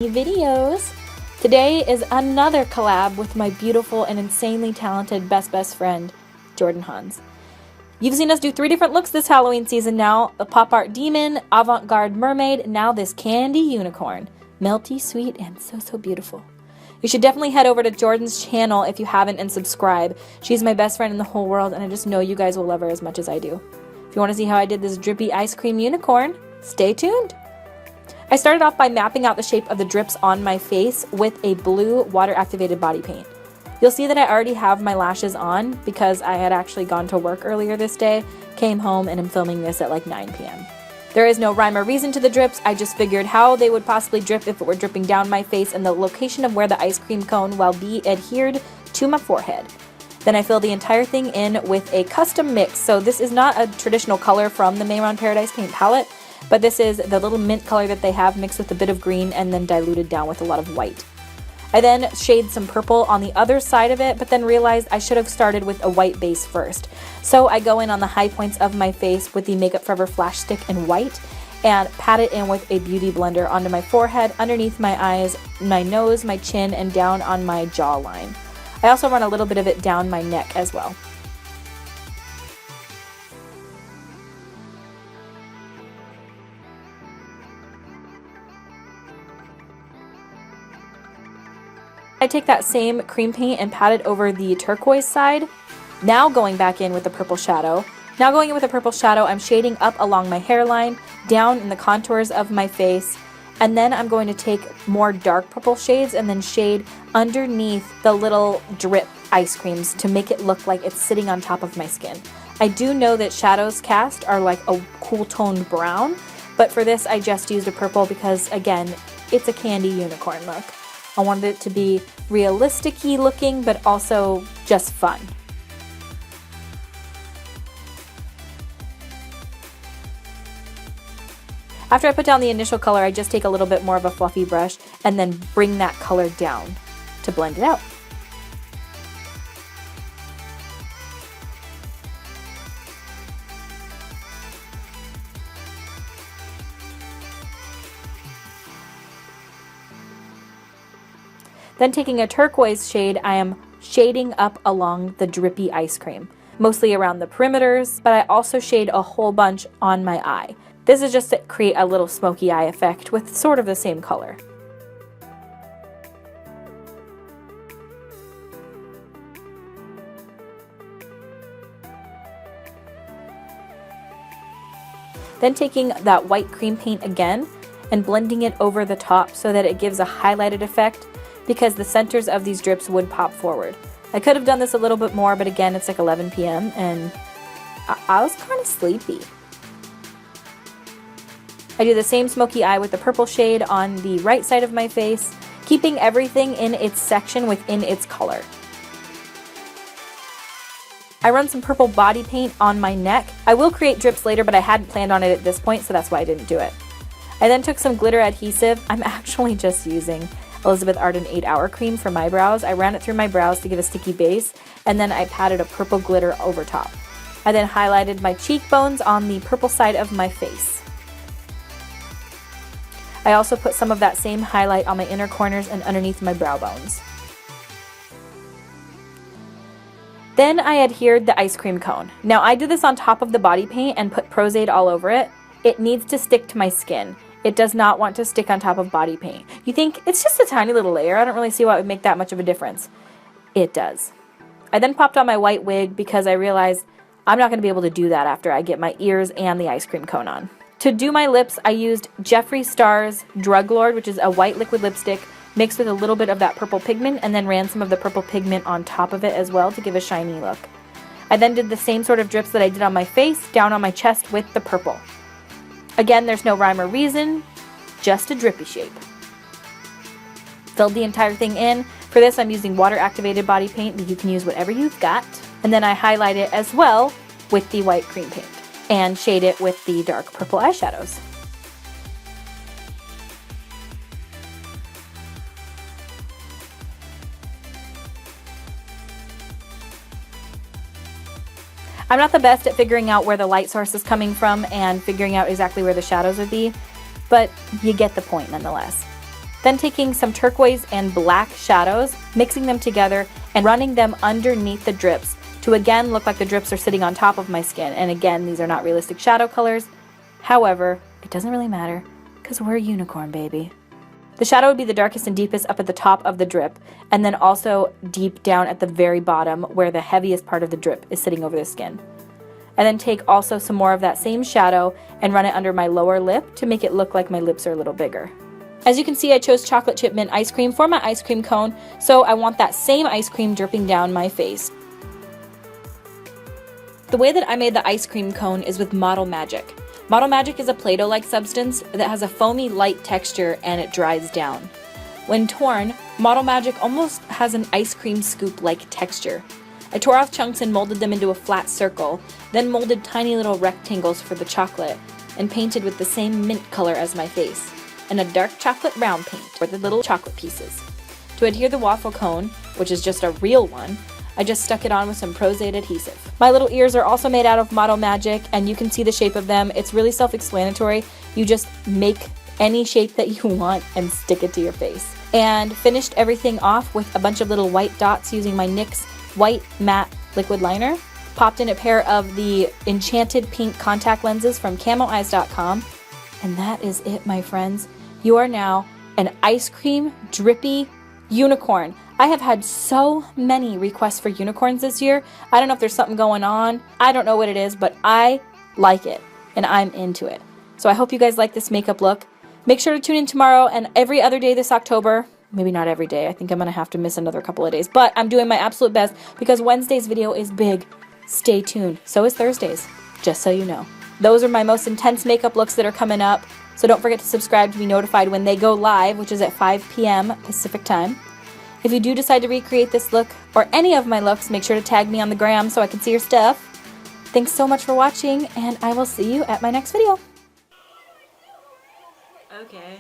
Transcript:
Videos. Today is another collab with my beautiful and insanely talented best friend, Jordan Hans. You've seen us do 3 different looks this Halloween season now: a pop art demon, avant-garde mermaid, now this candy unicorn. Melty, sweet, and so beautiful. You should definitely head over to Jordan's channel if you haven't and subscribe. She's my best friend in the whole world, and I just know you guys will love her as much as I do. If you want to see how I did this drippy ice cream unicorn, stay tuned. I started off by mapping out the shape of the drips on my face with a blue water-activated body paint. You'll see that I already have my lashes on because I had actually gone to work earlier this day, came home, and am filming this at like 9 p.m. There is no rhyme or reason to the drips. I just figured how they would possibly drip if it were dripping down my face and the location of where the ice cream cone will be adhered to my forehead. Then I fill the entire thing in with a custom mix. So this is not a traditional color from the Mayron Paradise Paint palette, but this is the little mint color that they have mixed with a bit of green and then diluted down with a lot of white. I then shade some purple on the other side of it, but then realized I should have started with a white base first. So I go in on the high points of my face with the Makeup Forever Flash Stick in white and pat it in with a beauty blender onto my forehead, underneath my eyes, my nose, my chin, and down on my jawline. I also run a little bit of it down my neck as well. I take that same cream paint and pat it over the turquoise side. Now going back in with the purple shadow. I'm shading up along my hairline, down in the contours of my face, and then I'm going to take more dark purple shades and then shade underneath the little drip ice creams to make it look like it's sitting on top of my skin. I do know that shadows cast are like a cool toned brown, but for this I just used a purple because, again, it's a candy unicorn look. I wanted it to be realistic-y looking, but also just fun. After I put down the initial color, I just take a little bit more of a fluffy brush and then bring that color down to blend it out. Then taking a turquoise shade, I am shading up along the drippy ice cream, mostly around the perimeters, but I also shade a whole bunch on my eye. This is just to create a little smoky eye effect with sort of the same color. Then taking that white cream paint again and blending it over the top so that it gives a highlighted effect, because the centers of these drips would pop forward. I could have done this a little bit more, but again, it's like 11 p.m. and I was kind of sleepy. I do the same smoky eye with the purple shade on the right side of my face, keeping everything in its section within its color. I run some purple body paint on my neck. I will create drips later, but I hadn't planned on it at this point, so that's why I didn't do it. I then took some glitter adhesive. I'm actually just using Elizabeth Arden 8-Hour Cream for my brows. I ran it through my brows to give a sticky base, and then I patted a purple glitter over top. I then highlighted my cheekbones on the purple side of my face. I also put some of that same highlight on my inner corners and underneath my brow bones. Then I adhered the ice cream cone. Now I did this on top of the body paint and put Pros-Aide all over it. It needs to stick to my skin. It does not want to stick on top of body paint. You think it's just a tiny little layer, I don't really see why it would make that much of a difference. It does. I then popped on my white wig because I realized I'm not going to be able to do that after I get my ears and the ice cream cone on. To do my lips, I used Jeffree Star's Drug Lord, which is a white liquid lipstick mixed with a little bit of that purple pigment, and then ran some of the purple pigment on top of it as well to give a shiny look. I then did the same sort of drips that I did on my face, down on my chest with the purple. Again, there's no rhyme or reason, just a drippy shape. Filled the entire thing in. For this, I'm using water-activated body paint, but you can use whatever you've got. And then I highlight it as well with the white cream paint and shade it with the dark purple eyeshadows. I'm not the best at figuring out where the light source is coming from and figuring out exactly where the shadows would be, but you get the point nonetheless. Then taking some turquoise and black shadows, mixing them together and running them underneath the drips to again look like the drips are sitting on top of my skin. And again, these are not realistic shadow colors. However, it doesn't really matter because we're a unicorn, baby. The shadow would be the darkest and deepest up at the top of the drip, and then also deep down at the very bottom where the heaviest part of the drip is sitting over the skin. And then take also some more of that same shadow and run it under my lower lip to make it look like my lips are a little bigger. As you can see, I chose chocolate chip mint ice cream for my ice cream cone, so I want that same ice cream dripping down my face. The way that I made the ice cream cone is with Model Magic. Model Magic is a Play-Doh-like substance that has a foamy light texture and it dries down. When torn, Model Magic almost has an ice cream scoop-like texture. I tore off chunks and molded them into a flat circle, then molded tiny little rectangles for the chocolate, and painted with the same mint color as my face, and a dark chocolate brown paint for the little chocolate pieces. To adhere the waffle cone, which is just a real one, I just stuck it on with some Pros-Aide adhesive. My little ears are also made out of Model Magic, and you can see the shape of them. It's really self-explanatory. You just make any shape that you want and stick it to your face. And finished everything off with a bunch of little white dots using my NYX White Matte Liquid Liner. Popped in a pair of the Enchanted Pink contact lenses from CamoEyes.com. And that is it, my friends. You are now an ice cream drippy unicorn. I have had so many requests for unicorns this year. I don't know if there's something going on. I don't know what it is, but I like it and I'm into it. So I hope you guys like this makeup look. Make sure to tune in tomorrow and every other day this October. Maybe not every day. I think I'm going to have to miss another couple of days, but I'm doing my absolute best because Wednesday's video is big. Stay tuned. So is Thursday's, just so you know. Those are my most intense makeup looks that are coming up. So don't forget to subscribe to be notified when they go live, which is at 5 p.m. Pacific time. If you do decide to recreate this look or any of my looks, make sure to tag me on the gram so I can see your stuff. Thanks so much for watching, and I will see you at my next video. Okay.